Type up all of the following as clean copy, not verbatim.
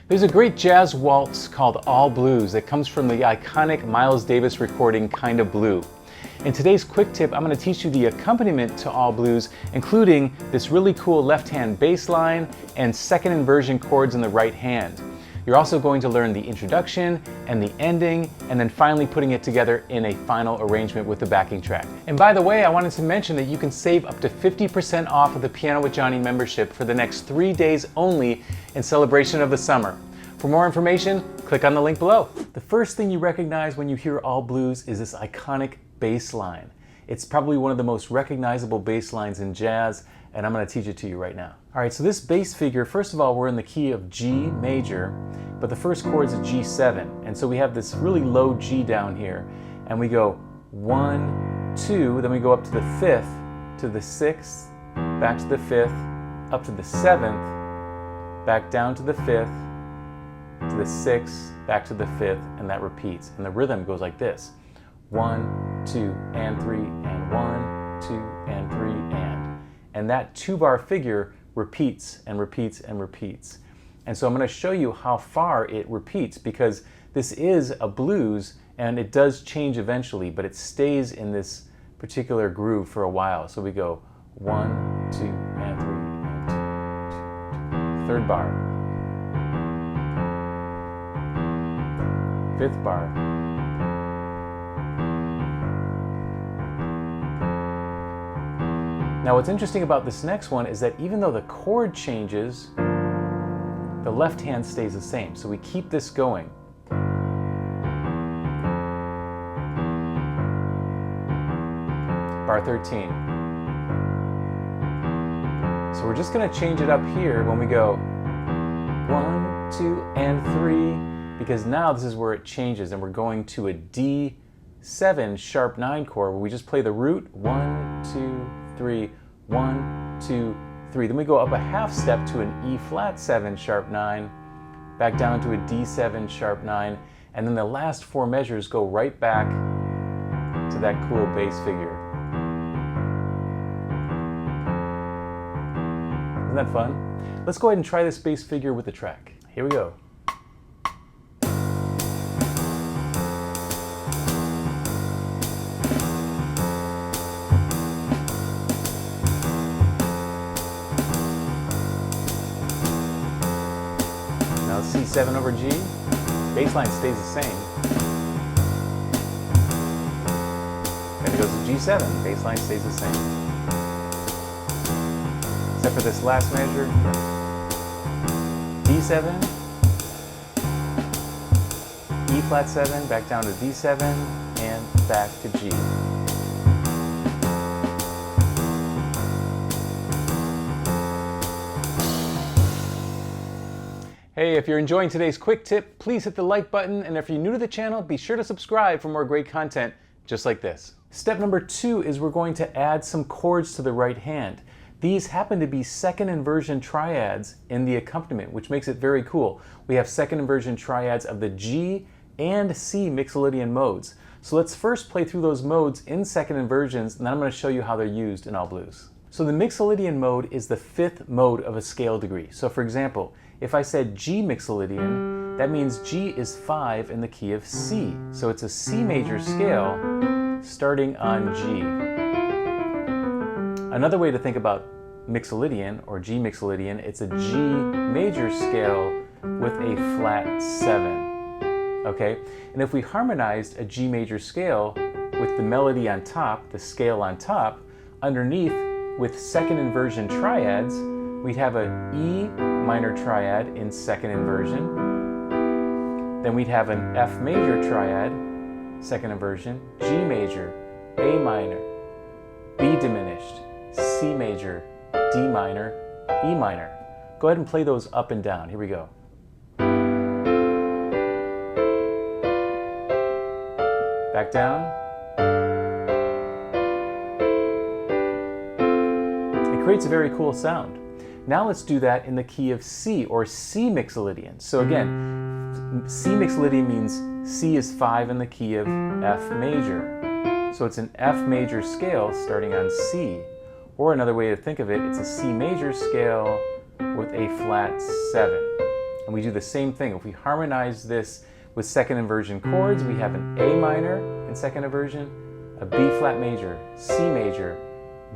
There's a great jazz waltz called All Blues that comes from the iconic Miles Davis recording Kind of Blue. In today's quick tip, I'm going to teach you the accompaniment to All Blues, including this really cool left-hand bass line and second inversion chords in the right hand. You're also going to learn the introduction and the ending, and then finally putting it together in a final arrangement with the backing track. And by the way, I wanted to mention that you can save up to 50% off of the Piano with Jonny membership for the next 3 days only in celebration of the summer. For more information, click on the link below. The first thing you recognize when you hear All Blues is this iconic bass line. It's probably one of the most recognizable bass lines in jazz, and I'm going to teach it to you right now. All right, so this bass figure, first of all, we're in the key of G major, but the first chord's a G7, and so we have this really low G down here, and we go 1, 2, then we go up to the 5th, to the 6th, back to the 5th, up to the 7th, back down to the 5th, to the 6th, back to the 5th, and that repeats. And the rhythm goes like this: 1, 2, and 3, and 1, 2, and 3, and that 2-bar figure repeats and repeats and repeats. And so I'm going to show you how far it repeats, because this is a blues and it does change eventually, but it stays in this particular groove for a while. So we go 1, 2, and 3, and 2, 2, 2. 3rd bar, 5th bar, now what's interesting about this next one is that even though the chord changes, the left hand stays the same. So we keep this going. Bar 13. So we're just going to change it up here when we go 1, 2, and 3, because now this is where it changes and we're going to a D7 sharp 9 chord where we just play the root 1, 2, 3, 1, 2, 3. Then we go up a half step to an E flat 7 sharp 9, back down to a D7 sharp 9, and then the last 4 measures go right back to that cool bass figure. Isn't that fun? Let's go ahead and try this bass figure with the track. Here we go. Now C7 over G, bass line stays the same. Then it goes to G7, bass line stays the same. Except for this last measure, D7, E flat 7, back down to D7, and back to G. Hey, if you're enjoying today's quick tip, please hit the like button, and if you're new to the channel, be sure to subscribe for more great content just like this. Step number 2 is we're going to add some chords to the right hand. These happen to be second inversion triads in the accompaniment, which makes it very cool. We have second inversion triads of the G and C Mixolydian modes. So let's first play through those modes in second inversions, and then I'm going to show you how they're used in All Blues. So the Mixolydian mode is the 5th mode of a scale degree. So for example, if I said G Mixolydian, that means G is 5 in the key of C. So it's a C major scale starting on G. Another way to think about Mixolydian or G Mixolydian, it's a G major scale with a flat 7. Okay? And if we harmonized a G major scale with the melody on top, the scale on top, underneath with second inversion triads, we'd have a E minor triad in second inversion. Then we'd have an F major triad, second inversion, G major, A minor, B diminished, C major, D minor, E minor. Go ahead and play those up and down. Here we go. Back down. It creates a very cool sound. Now let's do that in the key of C, or C Mixolydian. So again, C Mixolydian means C is 5 in the key of F major. So it's an F major scale starting on C. Or another way to think of it, it's a C major scale with a flat 7. And we do the same thing. If we harmonize this with second inversion chords, we have an A minor in second inversion, a B flat major, C major,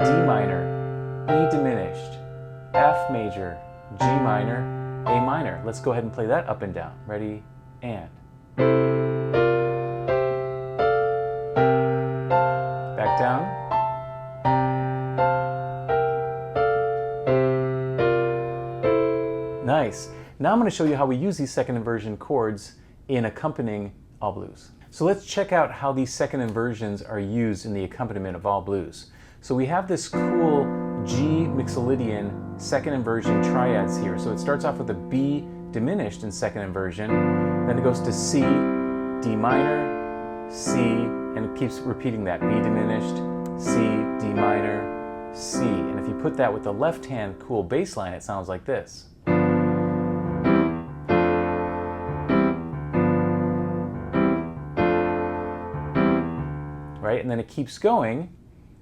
D minor, E diminished, F major, G minor, A minor. Let's go ahead and play that up and down. Ready? And. Back down. Nice. Now I'm going to show you how we use these second inversion chords in accompanying all blues. So let's check out how these second inversions are used in the accompaniment of all blues. So we have this cool G mixolydian second inversion triads here. So it starts off with a B diminished in second inversion, then it goes to C, D minor, C, and it keeps repeating that, B diminished, C, D minor, C. And if you put that with the left hand cool bass line, it sounds like this. Right? And then it keeps going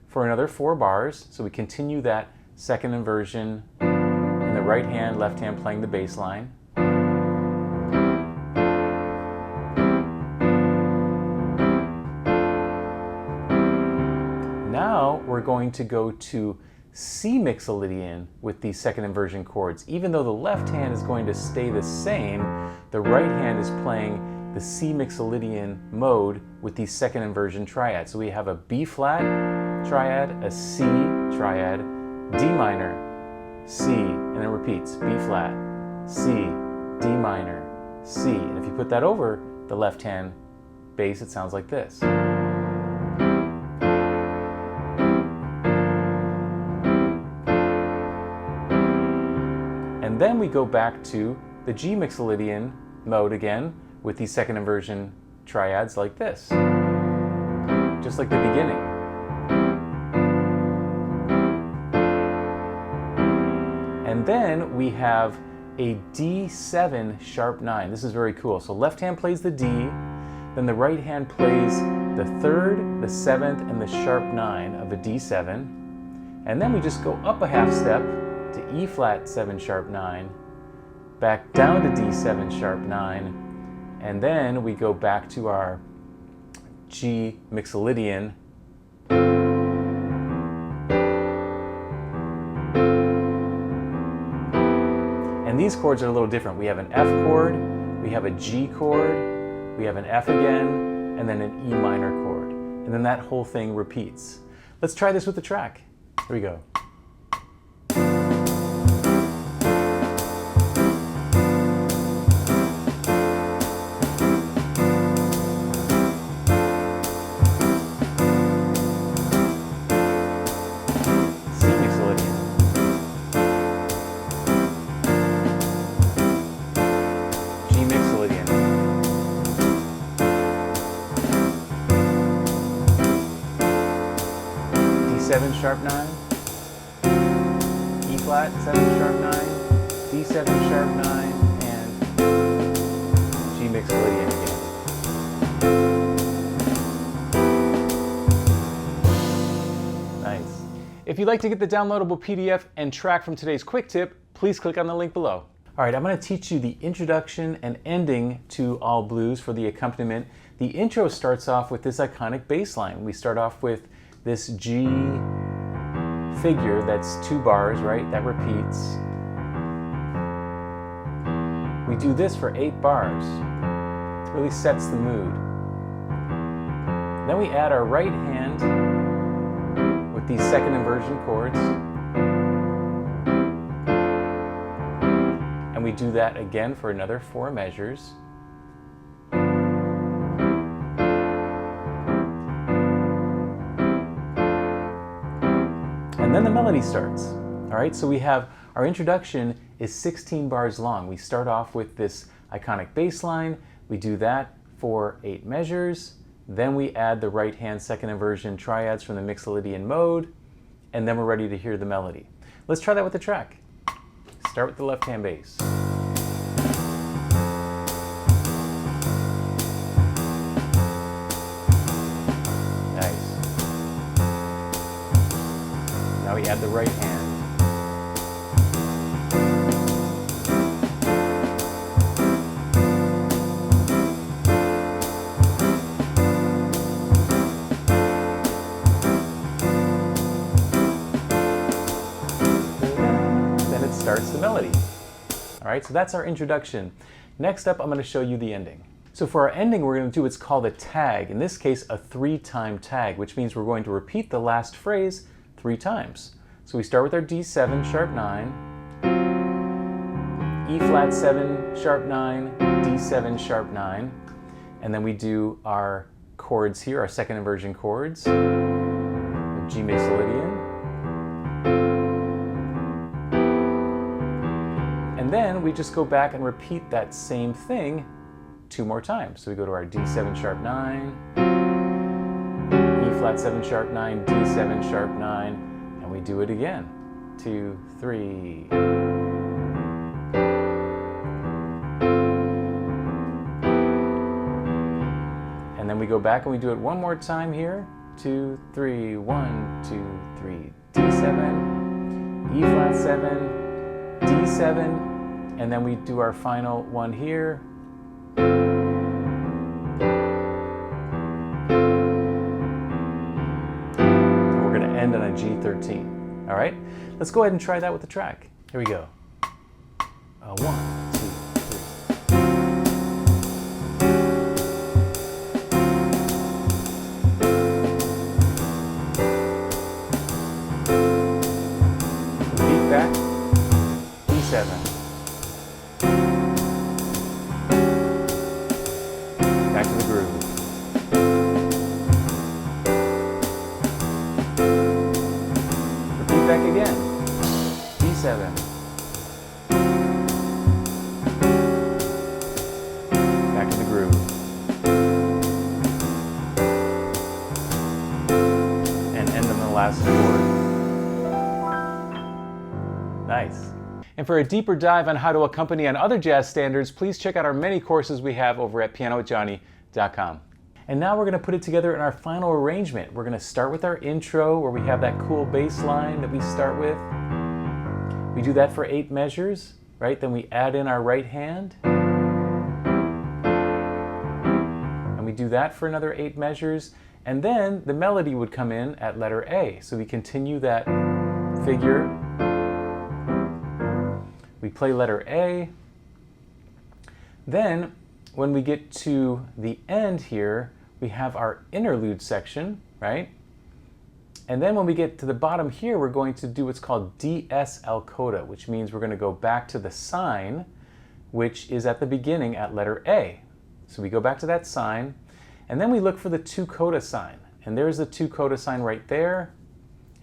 for another 4 bars. So we continue that second inversion in the right hand, left hand playing the bass line. Now we're going to go to C mixolydian with these second inversion chords. Even though the left hand is going to stay the same, the right hand is playing the C mixolydian mode with these second inversion triads. So we have a B flat triad, a C triad, D minor, C, and it repeats, B flat, C, D minor, C. And if you put that over the left hand bass, it sounds like this. And then we go back to the G mixolydian mode again with these second inversion triads like this, just like the beginning. And then we have a D7 sharp 9. This is very cool. So left hand plays the D, then the right hand plays the 3rd, the 7th, and the sharp 9 of a D7. And then we just go up a half step to E flat 7 sharp 9, back down to D7 sharp 9, and then we go back to our G mixolydian. And these chords are a little different. We have an F chord, we have a G chord, we have an F again, and then an E minor chord. And then that whole thing repeats. Let's try this with the track. Here we go. D7 sharp 9, E flat 7 sharp 9, D7 sharp 9, and G mixolydian again. Nice. If you'd like to get the downloadable PDF and track from today's quick tip, please click on the link below. All right, I'm going to teach you the introduction and ending to all blues for the accompaniment. The intro starts off with this iconic bass line. We start off with this G figure that's 2 bars, right? That repeats. We do this for 8 bars. It really sets the mood. Then we add our right hand with these second inversion chords. And we do that again for another 4 measures. And then the melody starts. All right, so we have our introduction is 16 bars long. We start off with this iconic bass line. We do that for 8 measures. Then we add the right hand second inversion triads from the mixolydian mode, and then we're ready to hear the melody. Let's try that with the track. Start with the left hand bass. Now we add the right hand. All right, so that's our introduction. Next up, I'm going to show you the ending. So for our ending, we're going to do what's called a tag. In this case, a 3-time tag, which means we're going to repeat the last phrase 3 times. So we start with our D7 sharp 9, E flat 7 sharp 9, D7 sharp 9, and then we do our chords here, our second inversion chords, G Mixolydian. And then we just go back and repeat that same thing 2 more times. So we go to our D7 sharp 9, E flat 7 sharp 9, D7 sharp 9, and we do it again. 2, 3. And then we go back and we do it one more time here. 2, 3, 1, 2, 3, D7, E flat 7, D7, and then we do our final one here. And we're going to end on a G13. All right, let's go ahead and try that with the track. Here we go. 1, 2, 3. Repeat back. D7. Back to the groove. Repeat back again. D7. Back to the groove. And end on the last chord. Nice. And for a deeper dive on how to accompany on other jazz standards, please check out our many courses we have over at pianowithjohnny.com. And now we're going to put it together in our final arrangement. We're going to start with our intro where we have that cool bass line that we start with. We do that for 8 measures, right? Then we add in our right hand. And we do that for another 8 measures. And then the melody would come in at letter A. So we continue that figure. We play letter A. Then, when we get to the end here, we have our interlude section, right? And then when we get to the bottom here, we're going to do what's called DS L coda, which means we're going to go back to the sign, which is at the beginning at letter A. So we go back to that sign, and then we look for the 2 coda sign. And there's the 2 coda sign right there.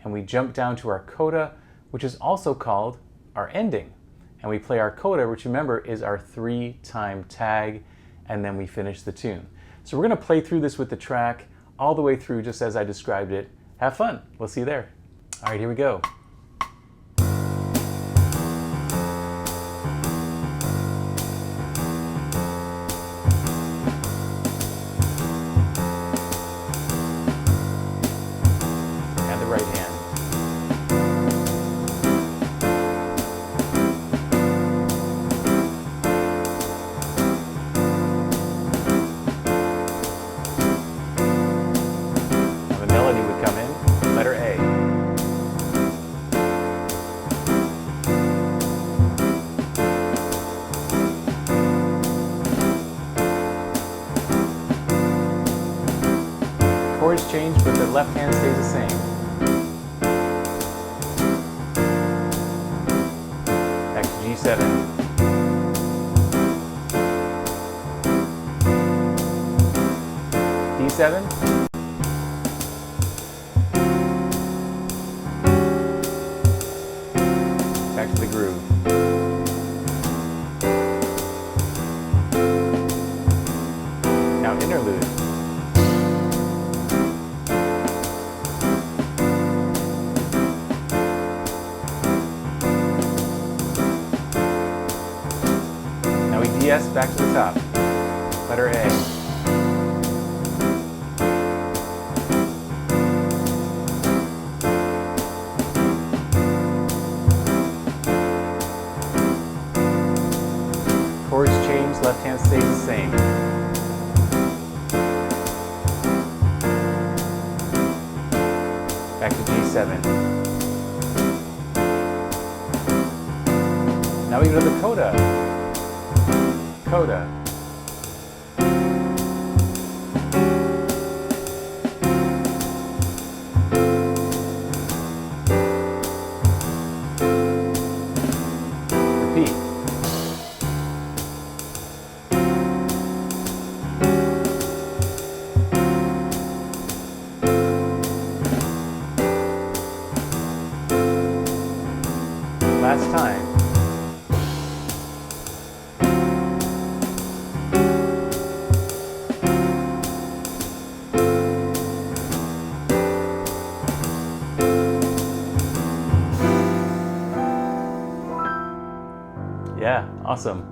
And we jump down to our coda, which is also called our ending. And we play our coda, which remember is our 3-time tag, and then we finish the tune. So we're going to play through this with the track all the way through just as I described it. Have fun. We'll see you there. All right, here we go. And the right hand. Chords change, but the left hand stays the same. Back to G7. D7. Back to the groove. Now interlude. DS back to the top. Letter A. Chords change, left hand stays the same. Back to G7. Now we go to the coda. Coda. Repeat. Last time. Yeah, awesome.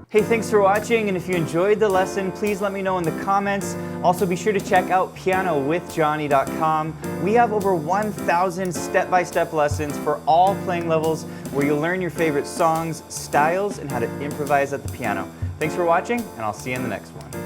Hey, thanks for watching, and if you enjoyed the lesson, please let me know in the comments. Also, be sure to check out pianowithjonny.com. We have over 1,000 step-by-step lessons for all playing levels where you'll learn your favorite songs, styles, and how to improvise at the piano. Thanks for watching, and I'll see you in the next one.